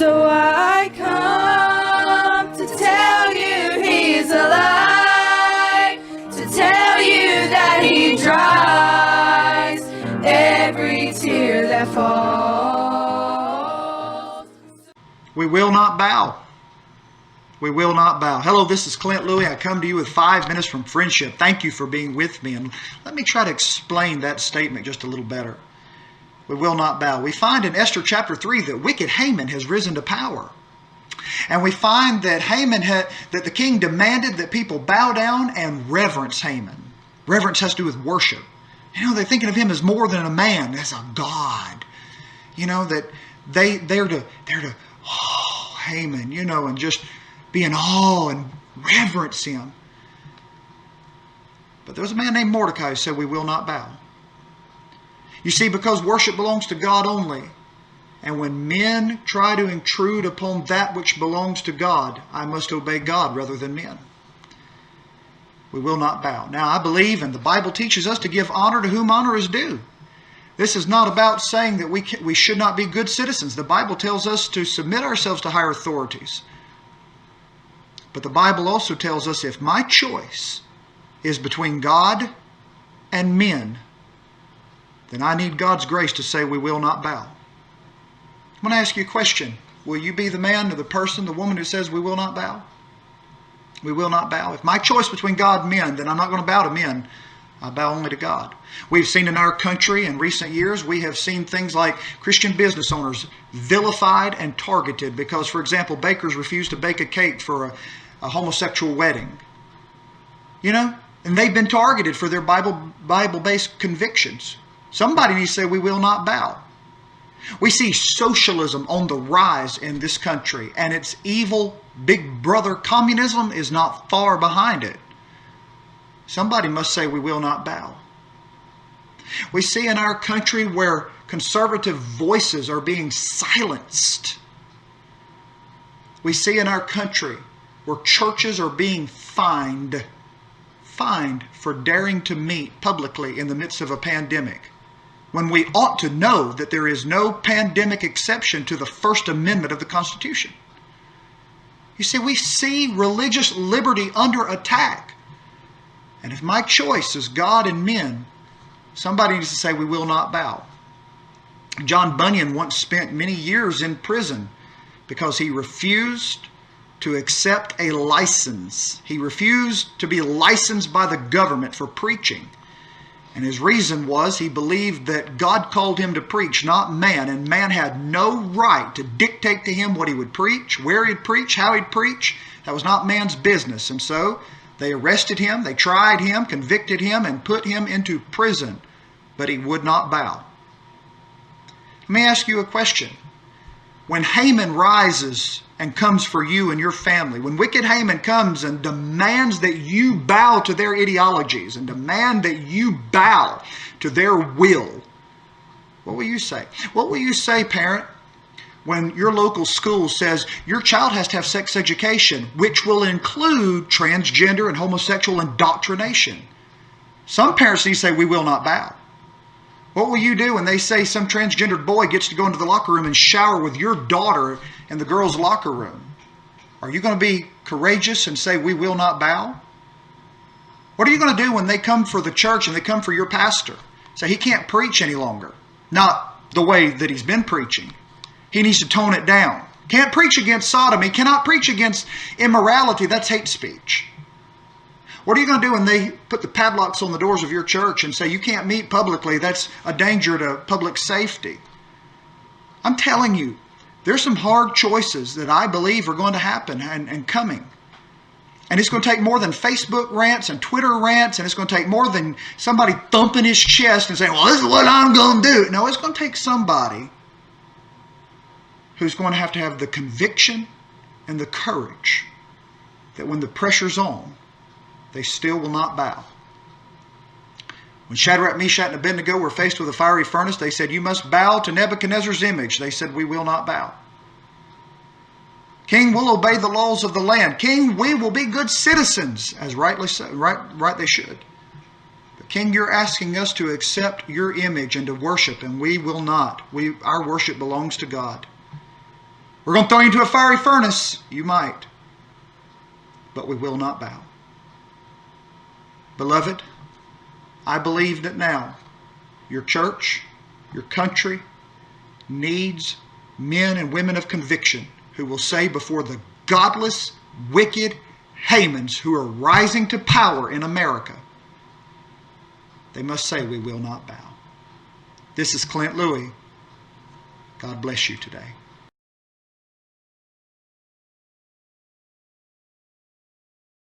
So I come to tell you He's alive, to tell you that He dries every tear that falls. We will not bow. We will not bow. Hello, this is Clint Louie. I come to you with 5 minutes from friendship. Thank you for being with me. And let me try to explain that statement just a little better. We will not bow. We find in Esther chapter 3 that wicked Haman has risen to power. And we find that that the king demanded that people bow down and reverence Haman. Reverence has to do with worship. You know, they're thinking of him as more than a man, as a god. You know, that they're to Haman, you know, and just be in awe and reverence him. But there was a man named Mordecai who said, we will not bow. You see, because worship belongs to God only, and when men try to intrude upon that which belongs to God, I must obey God rather than men. We will not bow. Now, I believe, and the Bible teaches us to give honor to whom honor is due. This is not about saying that we should not be good citizens. The Bible tells us to submit ourselves to higher authorities. But the Bible also tells us if my choice is between God and men, then I need God's grace to say we will not bow. I'm going to ask you a question. Will you be the man or the person, the woman who says we will not bow? We will not bow. If my choice between God and men, then I'm not going to bow to men. I bow only to God. We've seen in our country in recent years, we have seen things like Christian business owners vilified and targeted because, for example, bakers refused to bake a cake for a homosexual wedding. You know, and they've been targeted for their Bible-based convictions. Somebody needs to say we will not bow. We see socialism on the rise in this country, and its evil big brother communism is not far behind it. Somebody must say we will not bow. We see in our country where conservative voices are being silenced. We see in our country where churches are being fined for daring to meet publicly in the midst of a pandemic, when we ought to know that there is no pandemic exception to the First Amendment of the Constitution. You see, we see religious liberty under attack. And if my choice is God and men, somebody needs to say we will not bow. John Bunyan once spent many years in prison because he refused to accept a license. He refused to be licensed by the government for preaching. And his reason was he believed that God called him to preach, not man, and man had no right to dictate to him what he would preach, where he'd preach, how he'd preach. That was not man's business. And so they arrested him, they tried him, convicted him, and put him into prison. But he would not bow. Let me ask you a question. When Haman rises and comes for you and your family, when wicked Haman comes and demands that you bow to their ideologies and demand that you bow to their will, what will you say? What will you say, parent, when your local school says your child has to have sex education, which will include transgender and homosexual indoctrination? Some parents need to say, we will not bow. What will you do when they say some transgendered boy gets to go into the locker room and shower with your daughter in the girls' locker room? Are you going to be courageous and say, we will not bow? What are you going to do when they come for the church and they come for your pastor? Say, he can't preach any longer. Not the way that he's been preaching. He needs to tone it down. Can't preach against sodomy. Cannot preach against immorality. That's hate speech. What are you going to do when they put the padlocks on the doors of your church and say you can't meet publicly? That's a danger to public safety. I'm telling you, there's some hard choices that I believe are going to happen and coming. And it's going to take more than Facebook rants and Twitter rants, and it's going to take more than somebody thumping his chest and saying, well, this is what I'm going to do. No, it's going to take somebody who's going to have the conviction and the courage that when the pressure's on, they still will not bow. When Shadrach, Meshach, and Abednego were faced with a fiery furnace, they said, you must bow to Nebuchadnezzar's image. They said, we will not bow. King, we'll obey the laws of the land. King, we will be good citizens, as rightly so, right they should. But King, you're asking us to accept your image and to worship, and we will not. Our worship belongs to God. We're going to throw you into a fiery furnace. You might. But we will not bow. Beloved, I believe that now your church, your country needs men and women of conviction who will say before the godless, wicked Hamans who are rising to power in America, they must say, we will not bow. This is Clint Louie. God bless you today.